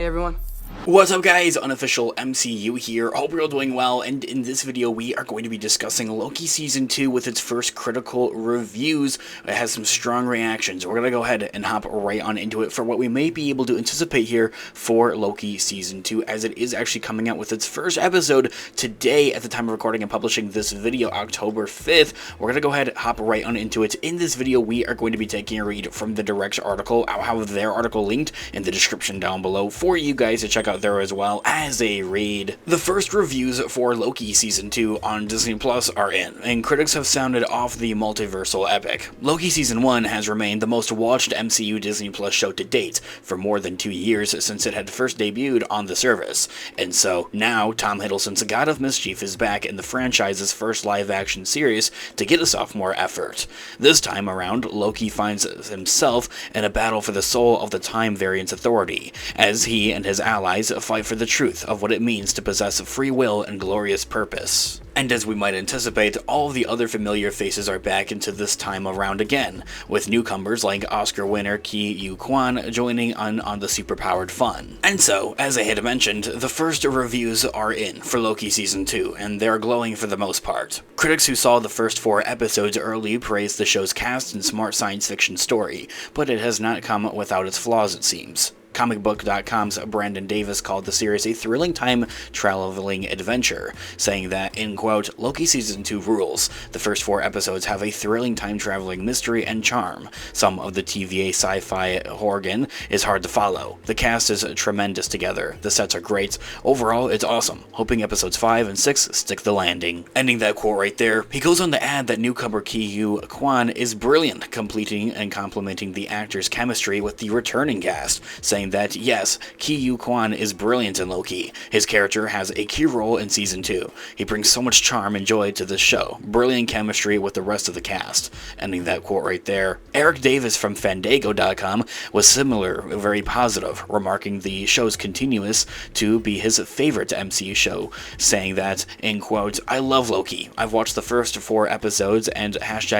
everyone. What's up guys, Unofficial MCU here, hope you're all doing well, and in this video we are going to be discussing Loki Season 2 with its first critical reviews. It has some strong reactions. We're going to go ahead and hop right on into it for what we may be able to anticipate here for Loki Season 2, as it is actually coming out with its first episode today at the time of recording and publishing this video, October 5th. We're going to go ahead and hop right on into it. In this video we are going to be taking a read from the Direct's article. I'll have their article linked in the description down below for you guys to check out there as well as a read. The first reviews for Loki Season 2 on Disney Plus are in, and critics have sounded off the multiversal epic. Loki Season 1 has remained the most watched MCU Disney Plus show to date for more than 2 years since it had first debuted on the service, and so now Tom Hiddleston's God of Mischief is back in the franchise's first live-action series to get a sophomore effort. This time around, Loki finds himself in a battle for the soul of the Time Variance Authority, as he and his allies fight for the truth of what it means to possess free will and glorious purpose. And as we might anticipate, all of the other familiar faces are back into this time around again, with newcomers like Oscar winner Ki Kwan joining on the superpowered fun. And so, as I had mentioned, the first reviews are in for Loki Season 2, and they're glowing for the most part. Critics who saw the first 4 episodes early praised the show's cast and smart science fiction story, but it has not come without its flaws, it seems. Comicbook.com's Brandon Davis called the series a thrilling time-traveling adventure, saying that, in quote, Loki Season 2 rules. The first 4 episodes have a thrilling time-traveling mystery and charm. Some of the TVA sci-fi jargon is hard to follow. The cast is tremendous together. The sets are great. Overall, it's awesome. Hoping episodes 5 and 6 stick the landing. Ending that quote right there, he goes on to add that newcomer Ki Kwan is brilliant, completing and complementing the actor's chemistry with the returning cast, saying that, yes, Ki Kwan is brilliant in Loki. His character has a key role in Season 2. He brings so much charm and joy to this show. Brilliant chemistry with the rest of the cast. Ending that quote right there. Eric Davis from Fandango.com was similar, very positive, remarking the show's continuous to be his favorite MCU show, saying that, in quote, I love Loki. I've watched the first 4 episodes, and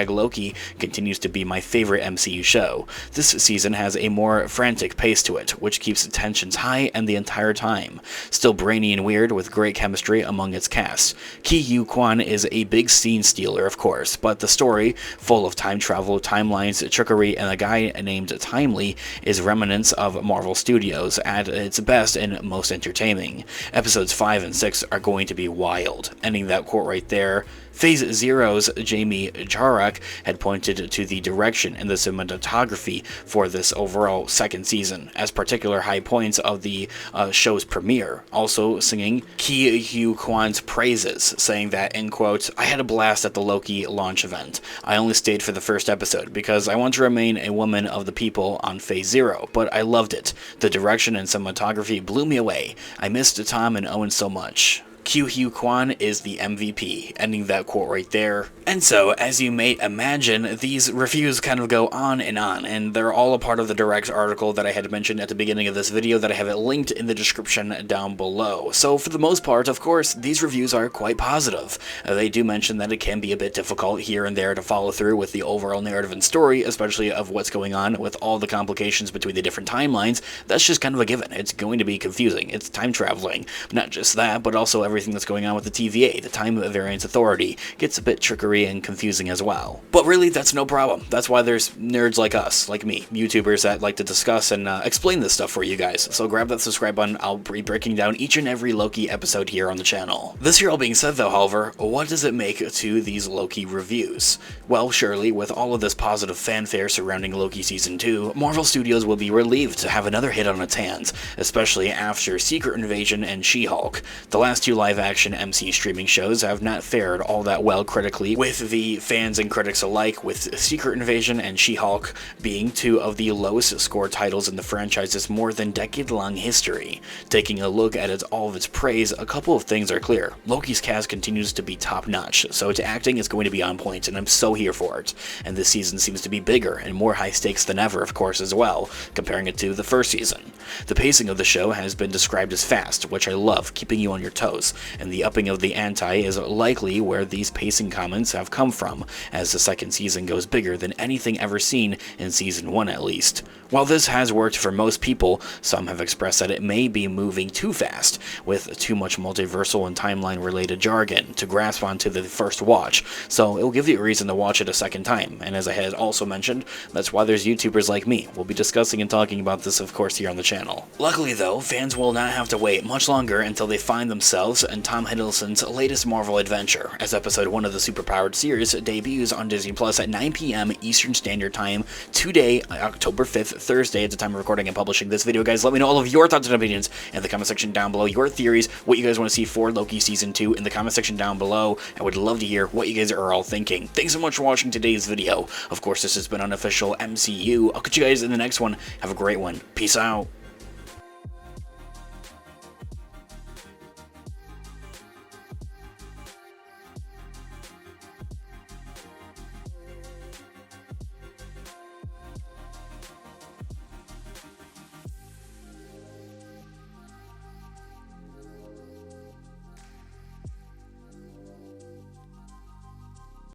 #Loki continues to be my favorite MCU show. This season has a more frantic pace to it, which keeps tensions high and the entire time. Still brainy and weird with great chemistry among its cast. Ki Kwan is a big scene stealer, of course, but the story, full of time travel, timelines, trickery, and a guy named Timely, is remnants of Marvel Studios at its best and most entertaining. Episodes 5 and 6 are going to be wild. Ending that quote right there. Phase Zero's Jamie Charek had pointed to the direction and the cinematography for this overall second season as particular high points of the show's premiere, also singing Ki Kwan's praises, saying that, in quote, I had a blast at the Loki launch event. I only stayed for the first episode because I want to remain a woman of the people on Phase Zero, but I loved it. The direction and cinematography blew me away. I missed Tom and Owen so much. Ki Kwan is the MVP, ending that quote right there. And so, as you may imagine, these reviews kind of go on, and they're all a part of the Direct's article that I had mentioned at the beginning of this video that I have it linked in the description down below. So for the most part, of course, these reviews are quite positive. They do mention that it can be a bit difficult here and there to follow through with the overall narrative and story, especially of what's going on with all the complications between the different timelines. That's just kind of a given. It's going to be confusing. It's time traveling. Not just that, but also everything that's going on with the TVA, the Time Variance Authority, gets a bit trickery and confusing as well. But really, that's no problem. That's why there's nerds like us, like me, YouTubers that like to discuss and explain this stuff for you guys. So grab that subscribe button. I'll be breaking down each and every Loki episode here on the channel. This here all being said though, however, what does it make to these Loki reviews? Well, surely, with all of this positive fanfare surrounding Loki Season 2, Marvel Studios will be relieved to have another hit on its hands, especially after Secret Invasion and She-Hulk. The last 2 live-action MC streaming shows have not fared all that well critically, with the fans and critics alike, with Secret Invasion and She-Hulk being 2 of the lowest scored titles in the franchise's more than decade-long history. Taking a look at all of its praise, a couple of things are clear. Loki's cast continues to be top-notch, so its acting is going to be on point, and I'm so here for it. And this season seems to be bigger and more high-stakes than ever, of course, as well, comparing it to the first season. The pacing of the show has been described as fast, which I love, keeping you on your toes. this, and the upping of the ante is likely where these pacing comments have come from, as the second season goes bigger than anything ever seen in season 1 at least. While this has worked for most people, some have expressed that it may be moving too fast, with too much multiversal and timeline-related jargon to grasp onto the first watch, so it will give you a reason to watch it a second time, and as I had also mentioned, that's why there's YouTubers like me. We'll be discussing and talking about this, of course, here on the channel. Luckily though, fans will not have to wait much longer until they find themselves in Tom Hiddleston's latest Marvel adventure, as episode 1 of the superpowered series debuts on Disney Plus at 9 p.m. Eastern Standard Time today, October 5th, Thursday, at the time of recording and publishing this video. Guys, let me know all of your thoughts and opinions in the comment section down below, your theories, what you guys want to see for Loki Season 2 in the comment section down below. I would love to hear what you guys are all thinking. Thanks so much for watching today's video. Of course, this has been Unofficial MCU. I'll catch you guys in the next one. Have a great one. Peace out.